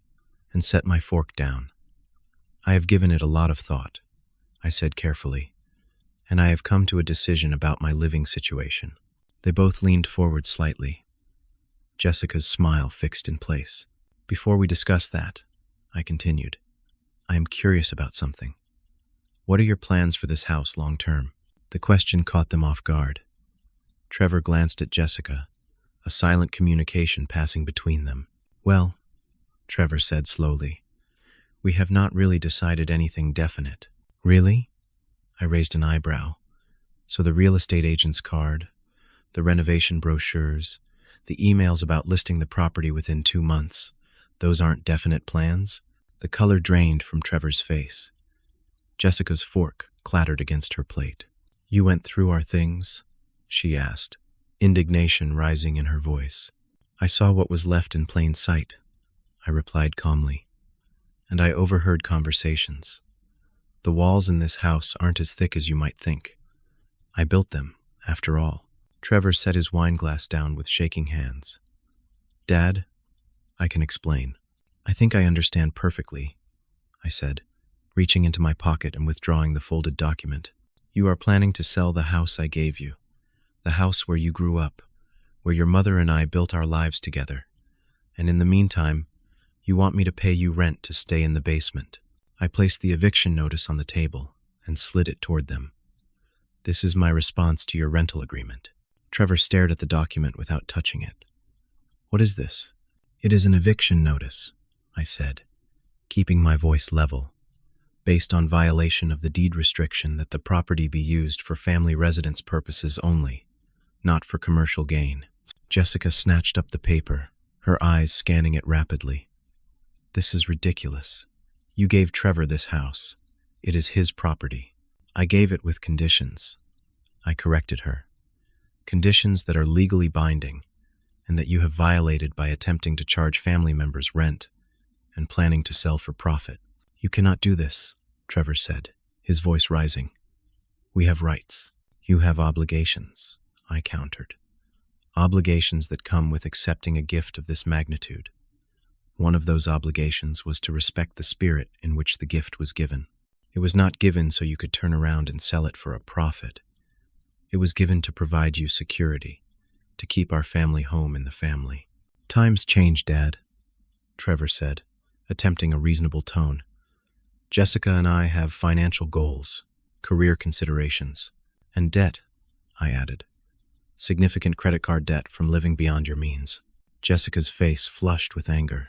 A: and set my fork down. I have given it a lot of thought, I said carefully, and I have come to a decision about my living situation. They both leaned forward slightly, Jessica's smile fixed in place. Before we discuss that, I continued, I am curious about something. What are your plans for this house long term? The question caught them off guard. Trevor glanced at Jessica, a silent communication passing between them. Well, Trevor said slowly, we have not really decided anything definite. Really? I raised an eyebrow. So the real estate agent's card, the renovation brochures, the emails about listing the property within 2 months, those aren't definite plans? The color drained from Trevor's face. Jessica's fork clattered against her plate. You went through our things? She asked, indignation rising in her voice. I saw what was left in plain sight, I replied calmly, and I overheard conversations. The walls in this house aren't as thick as you might think. I built them, after all. Trevor set his wine glass down with shaking hands. Dad, I can explain. I think I understand perfectly, I said, reaching into my pocket and withdrawing the folded document. You are planning to sell the house I gave you, the house where you grew up, where your mother and I built our lives together. And in the meantime, you want me to pay you rent to stay in the basement. I placed the eviction notice on the table and slid it toward them. This is my response to your rental agreement. Trevor stared at the document without touching it. What is this? It is an eviction notice, I said, keeping my voice level, based on violation of the deed restriction that the property be used for family residence purposes only, not for commercial gain. Jessica snatched up the paper, her eyes scanning it rapidly. This is ridiculous. You gave Trevor this house. It is his property. I gave it with conditions. I corrected her. Conditions that are legally binding and that you have violated by attempting to charge family members rent and planning to sell for profit. You cannot do this, Trevor said, his voice rising. We have rights. You have obligations, I countered. Obligations that come with accepting a gift of this magnitude. One of those obligations was to respect the spirit in which the gift was given. It was not given so you could turn around and sell it for a profit. It was given to provide you security, to keep our family home in the family. Times change, Dad, Trevor said, attempting a reasonable tone. Jessica and I have financial goals, career considerations, and debt, I added. Significant credit card debt from living beyond your means. Jessica's face flushed with anger.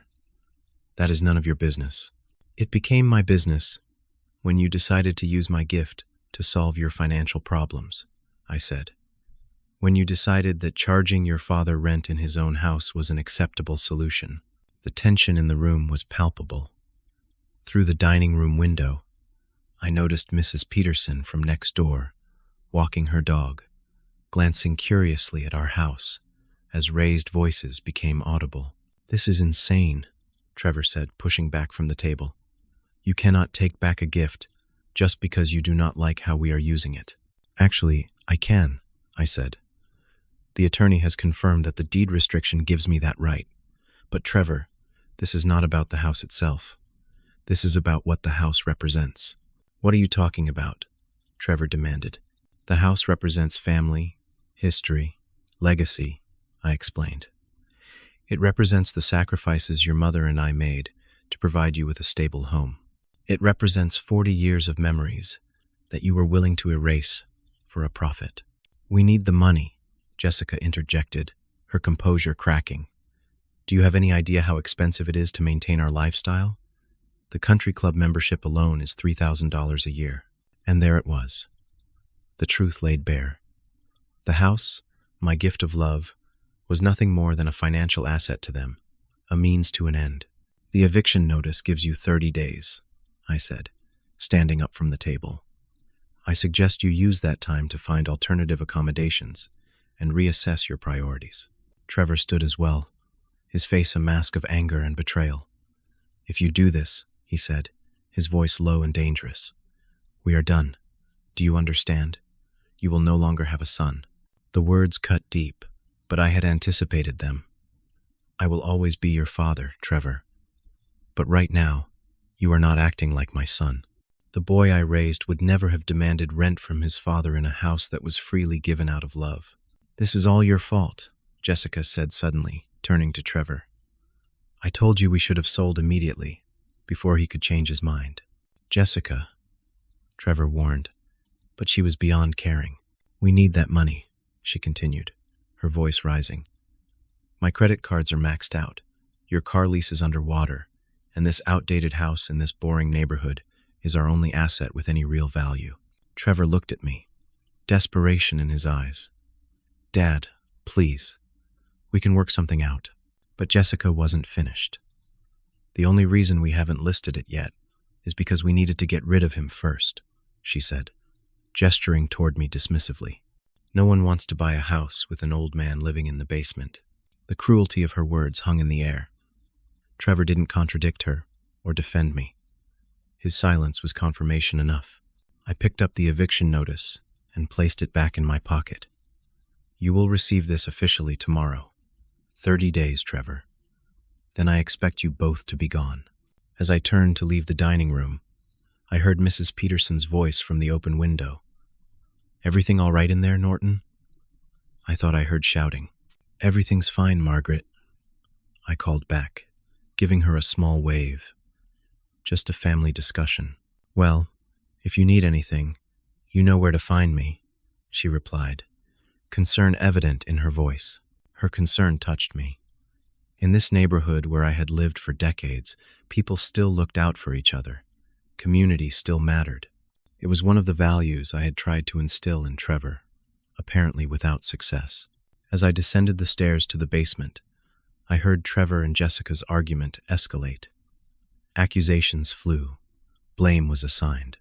A: That is none of your business. It became my business when you decided to use my gift to solve your financial problems, I said. When you decided that charging your father rent in his own house was an acceptable solution. The tension in the room was palpable. Through the dining room window, I noticed Mrs. Peterson from next door, walking her dog, glancing curiously at our house, as raised voices became audible. This is insane, Trevor said, pushing back from the table. You cannot take back a gift just because you do not like how we are using it. Actually, I can, I said. The attorney has confirmed that the deed restriction gives me that right. But Trevor, this is not about the house itself. This is about what the house represents. What are you talking about? Trevor demanded. The house represents family, history, legacy, I explained. It represents the sacrifices your mother and I made to provide you with a stable home. It represents 40 years of memories that you were willing to erase for a profit. We need the money, Jessica interjected, her composure cracking. Do you have any idea how expensive it is to maintain our lifestyle? The country club membership alone is $3,000 a year. And there it was. The truth laid bare. The house, my gift of love, was nothing more than a financial asset to them, a means to an end. The eviction notice gives you 30 days, I said, standing up from the table. I suggest you use that time to find alternative accommodations and reassess your priorities. Trevor stood as well, his face a mask of anger and betrayal. If you do this, he said, his voice low and dangerous, we are done. Do you understand? You will no longer have a son. The words cut deep, but I had anticipated them. I will always be your father, Trevor. But right now, you are not acting like my son. The boy I raised would never have demanded rent from his father in a house that was freely given out of love. This is all your fault, Jessica said suddenly, turning to Trevor. I told you we should have sold immediately, before he could change his mind. Jessica, Trevor warned, but she was beyond caring. We need that money, she continued, her voice rising. My credit cards are maxed out, your car lease is underwater, and this outdated house in this boring neighborhood is our only asset with any real value. Trevor looked at me, desperation in his eyes. Dad, please, we can work something out. But Jessica wasn't finished. The only reason we haven't listed it yet is because we needed to get rid of him first, she said, gesturing toward me dismissively. No one wants to buy a house with an old man living in the basement. The cruelty of her words hung in the air. Trevor didn't contradict her or defend me. His silence was confirmation enough. I picked up the eviction notice and placed it back in my pocket. You will receive this officially tomorrow. 30 days, Trevor. Then I expect you both to be gone. As I turned to leave the dining room, I heard Mrs. Peterson's voice from the open window. Everything all right in there, Norton? I thought I heard shouting. Everything's fine, Margaret. I called back, giving her a small wave. Just a family discussion. Well, if you need anything, you know where to find me, she replied, concern evident in her voice. Her concern touched me. In this neighborhood where I had lived for decades, people still looked out for each other. Community still mattered. It was one of the values I had tried to instill in Trevor, apparently without success. As I descended the stairs to the basement, I heard Trevor and Jessica's argument escalate. Accusations flew. Blame was assigned,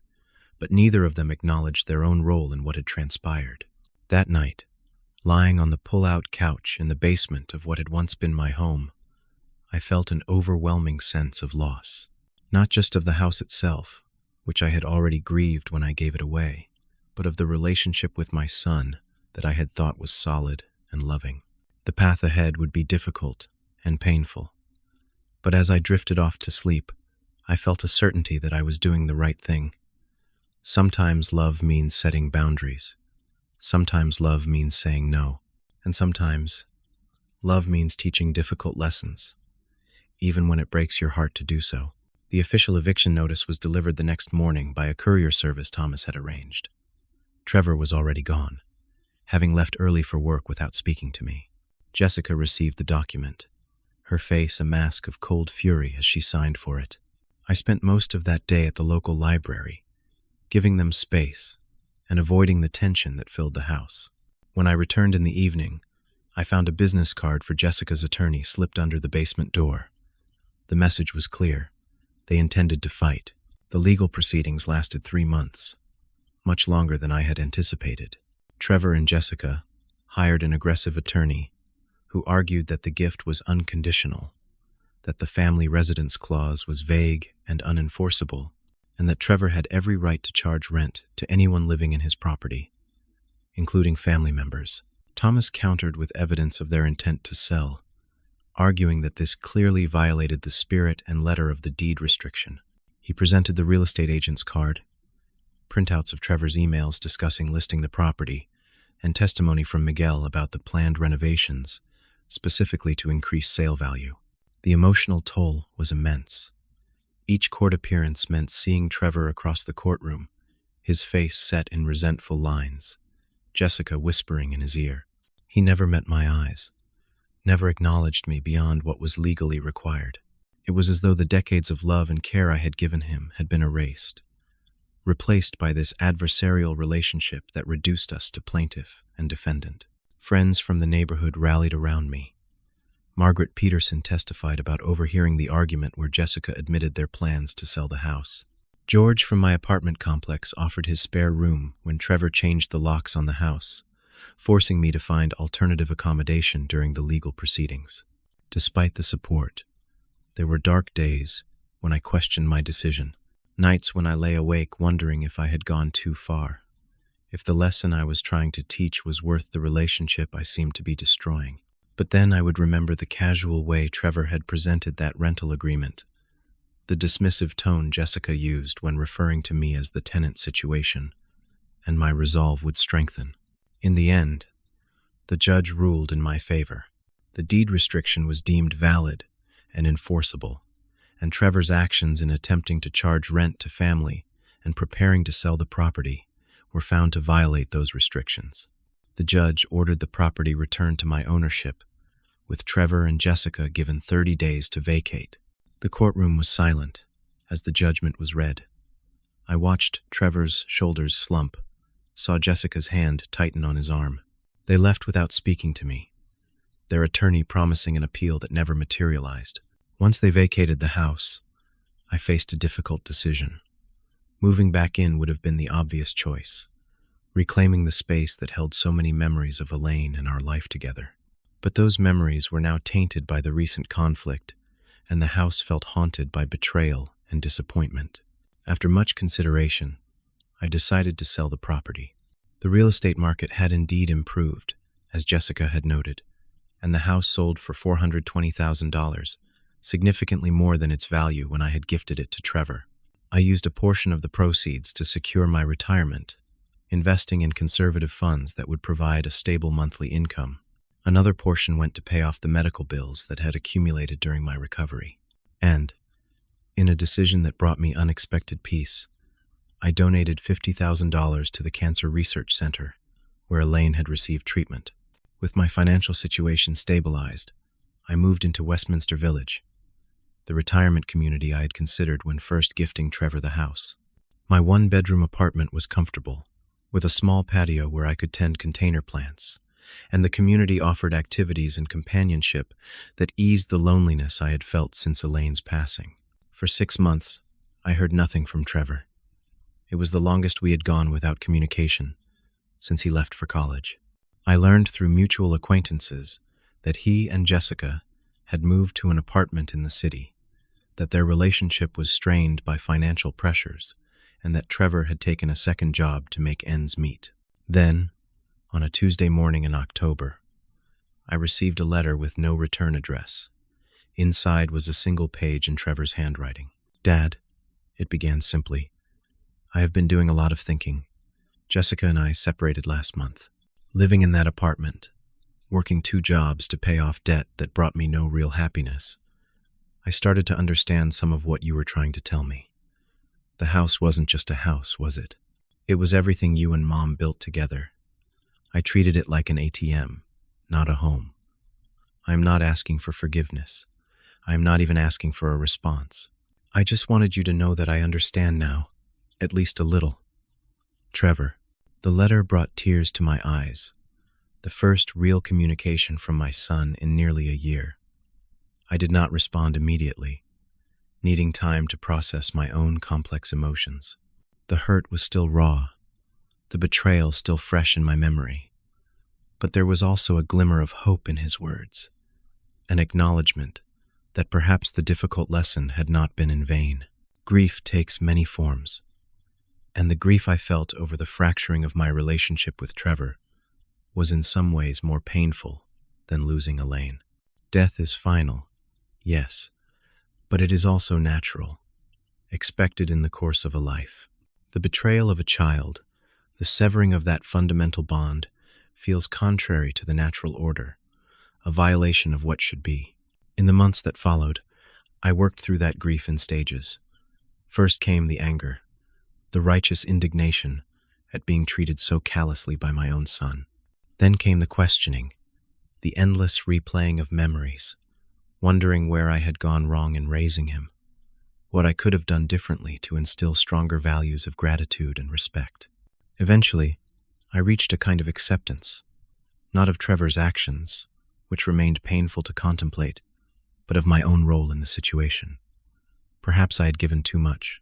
A: but neither of them acknowledged their own role in what had transpired. That night, lying on the pull-out couch in the basement of what had once been my home, I felt an overwhelming sense of loss. Not just of the house itself, which I had already grieved when I gave it away, but of the relationship with my son that I had thought was solid and loving. The path ahead would be difficult and painful, but as I drifted off to sleep, I felt a certainty that I was doing the right thing. Sometimes love means setting boundaries. Sometimes love means saying no, and sometimes love means teaching difficult lessons, even when it breaks your heart to do so. The official eviction notice was delivered the next morning by a courier service Thomas had arranged. Trevor was already gone, having left early for work without speaking to me. Jessica received the document, her face a mask of cold fury as she signed for it. I spent most of that day at the local library, giving them space and avoiding the tension that filled the house. When I returned in the evening, I found a business card for Jessica's attorney slipped under the basement door. The message was clear. They intended to fight. The legal proceedings lasted 3 months, much longer than I had anticipated. Trevor and Jessica hired an aggressive attorney who argued that the gift was unconditional, that the family residence clause was vague and unenforceable, and that Trevor had every right to charge rent to anyone living in his property, including family members. Thomas countered with evidence of their intent to sell, arguing that this clearly violated the spirit and letter of the deed restriction. He presented the real estate agent's card, printouts of Trevor's emails discussing listing the property, and testimony from Miguel about the planned renovations, specifically to increase sale value. The emotional toll was immense. Each court appearance meant seeing Trevor across the courtroom, his face set in resentful lines, Jessica whispering in his ear. He never met my eyes, never acknowledged me beyond what was legally required. It was as though the decades of love and care I had given him had been erased, replaced by this adversarial relationship that reduced us to plaintiff and defendant. Friends from the neighborhood rallied around me, Margaret Peterson testified about overhearing the argument where Jessica admitted their plans to sell the house. George from my apartment complex offered his spare room when Trevor changed the locks on the house, forcing me to find alternative accommodation during the legal proceedings. Despite the support, there were dark days when I questioned my decision, nights when I lay awake wondering if I had gone too far, if the lesson I was trying to teach was worth the relationship I seemed to be destroying. But then I would remember the casual way Trevor had presented that rental agreement, the dismissive tone Jessica used when referring to me as the tenant situation, and my resolve would strengthen. In the end, the judge ruled in my favor. The deed restriction was deemed valid and enforceable, and Trevor's actions in attempting to charge rent to family and preparing to sell the property were found to violate those restrictions. The judge ordered the property returned to my ownership, with Trevor and Jessica given 30 days to vacate. The courtroom was silent as the judgment was read. I watched Trevor's shoulders slump, saw Jessica's hand tighten on his arm. They left without speaking to me, their attorney promising an appeal that never materialized. Once they vacated the house, I faced a difficult decision. Moving back in would have been the obvious choice, reclaiming the space that held so many memories of Elaine and our life together. But those memories were now tainted by the recent conflict, and the house felt haunted by betrayal and disappointment. After much consideration, I decided to sell the property. The real estate market had indeed improved, as Jessica had noted, and the house sold for $420,000, significantly more than its value when I had gifted it to Trevor. I used a portion of the proceeds to secure my retirement, investing in conservative funds that would provide a stable monthly income. Another portion went to pay off the medical bills that had accumulated during my recovery. And, in a decision that brought me unexpected peace, I donated $50,000 to the Cancer Research Center, where Elaine had received treatment. With my financial situation stabilized, I moved into Westminster Village, the retirement community I had considered when first gifting Trevor the house. My one-bedroom apartment was comfortable, with a small patio where I could tend container plants, and the community offered activities and companionship that eased the loneliness I had felt since Elaine's passing. For 6 months, I heard nothing from Trevor. It was the longest we had gone without communication since he left for college. I learned through mutual acquaintances that he and Jessica had moved to an apartment in the city, that their relationship was strained by financial pressures, and that Trevor had taken a second job to make ends meet. Then, on a Tuesday morning in October, I received a letter with no return address. Inside was a single page in Trevor's handwriting. "Dad," it began simply, "I have been doing a lot of thinking. Jessica and I separated last month. Living in that apartment, working 2 jobs to pay off debt that brought me no real happiness, I started to understand some of what you were trying to tell me. The house wasn't just a house, was it? It was everything you and Mom built together. I treated it like an ATM, not a home. I am not asking for forgiveness. I am not even asking for a response. I just wanted you to know that I understand now, at least a little. Trevor." The letter brought tears to my eyes, the first real communication from my son in nearly a year. I did not respond immediately, needing time to process my own complex emotions. The hurt was still raw, the betrayal still fresh in my memory. But there was also a glimmer of hope in his words, an acknowledgement that perhaps the difficult lesson had not been in vain. Grief takes many forms, and the grief I felt over the fracturing of my relationship with Trevor was in some ways more painful than losing Elaine. Death is final, yes, but it is also natural, expected in the course of a life. The betrayal of a child, the severing of that fundamental bond, feels contrary to the natural order, a violation of what should be. In the months that followed, I worked through that grief in stages. First came the anger, the righteous indignation at being treated so callously by my own son. Then came the questioning, the endless replaying of memories, wondering where I had gone wrong in raising him, what I could have done differently to instill stronger values of gratitude and respect. Eventually, I reached a kind of acceptance, not of Trevor's actions, which remained painful to contemplate, but of my own role in the situation. Perhaps I had given too much,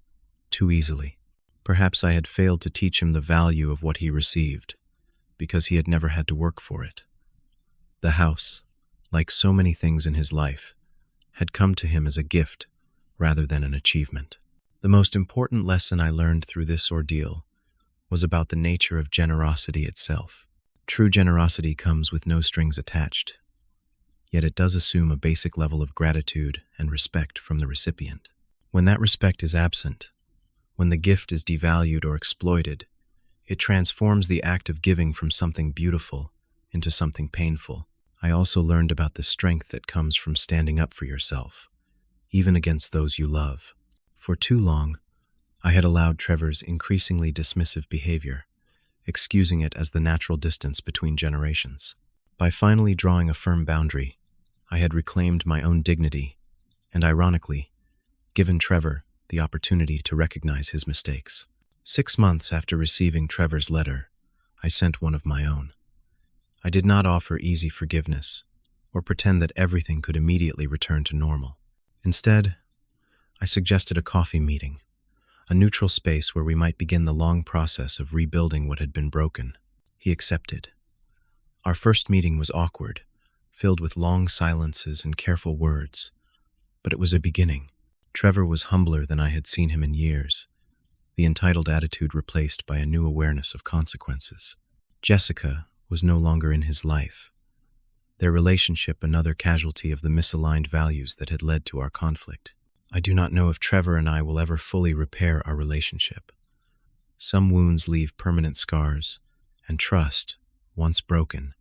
A: too easily. Perhaps I had failed to teach him the value of what he received, because he had never had to work for it. The house, like so many things in his life, had come to him as a gift rather than an achievement. The most important lesson I learned through this ordeal was about the nature of generosity itself. True generosity comes with no strings attached, yet it does assume a basic level of gratitude and respect from the recipient. When that respect is absent, when the gift is devalued or exploited, it transforms the act of giving from something beautiful into something painful. I also learned about the strength that comes from standing up for yourself, even against those you love. For too long, I had allowed Trevor's increasingly dismissive behavior, excusing it as the natural distance between generations. By finally drawing a firm boundary, I had reclaimed my own dignity and, ironically, given Trevor the opportunity to recognize his mistakes. 6 months after receiving Trevor's letter, I sent one of my own. I did not offer easy forgiveness or pretend that everything could immediately return to normal. Instead, I suggested a coffee meeting, a neutral space where we might begin the long process of rebuilding what had been broken. He accepted. Our first meeting was awkward, filled with long silences and careful words, but it was a beginning. Trevor was humbler than I had seen him in years, the entitled attitude replaced by a new awareness of consequences. Jessica was no longer in his life, their relationship another casualty of the misaligned values that had led to our conflict. I do not know if Trevor and I will ever fully repair our relationship. Some wounds leave permanent scars, and trust, once broken,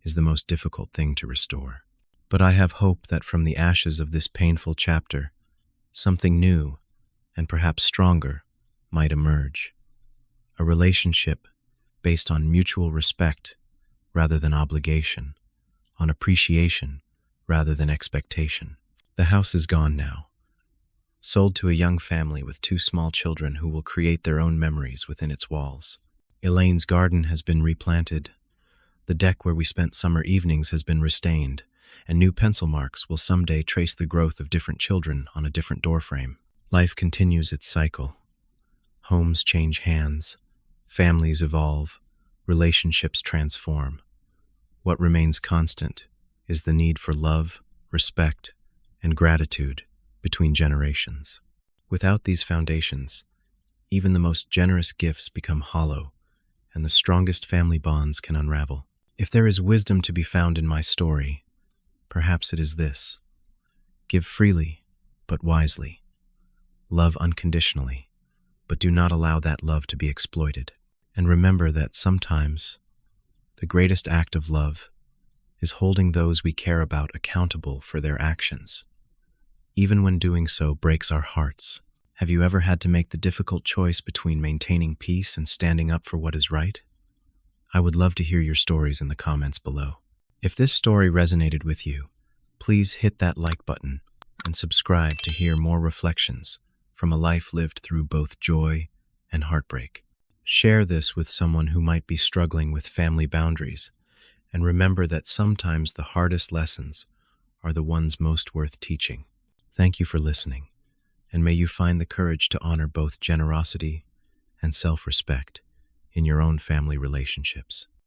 A: is the most difficult thing to restore. But I have hope that from the ashes of this painful chapter, something new, and perhaps stronger, might emerge. A relationship based on mutual respect rather than obligation, on appreciation rather than expectation. The house is gone now, sold to a young family with 2 small children who will create their own memories within its walls. Elaine's garden has been replanted, the deck where we spent summer evenings has been restained, and new pencil marks will someday trace the growth of different children on a different doorframe. Life continues its cycle. Homes change hands, families evolve, relationships transform. What remains constant is the need for love, respect, and gratitude between generations. Without these foundations, even the most generous gifts become hollow, and the strongest family bonds can unravel. If there is wisdom to be found in my story, perhaps it is this: give freely, but wisely. Love unconditionally, but do not allow that love to be exploited. And remember that sometimes the greatest act of love is holding those we care about accountable for their actions, even when doing so breaks our hearts. Have you ever had to make the difficult choice between maintaining peace and standing up for what is right? I would love to hear your stories in the comments below. If this story resonated with you, please hit that like button and subscribe to hear more reflections from a life lived through both joy and heartbreak. Share this with someone who might be struggling with family boundaries, and remember that sometimes the hardest lessons are the ones most worth teaching. Thank you for listening, and may you find the courage to honor both generosity and self-respect in your own family relationships.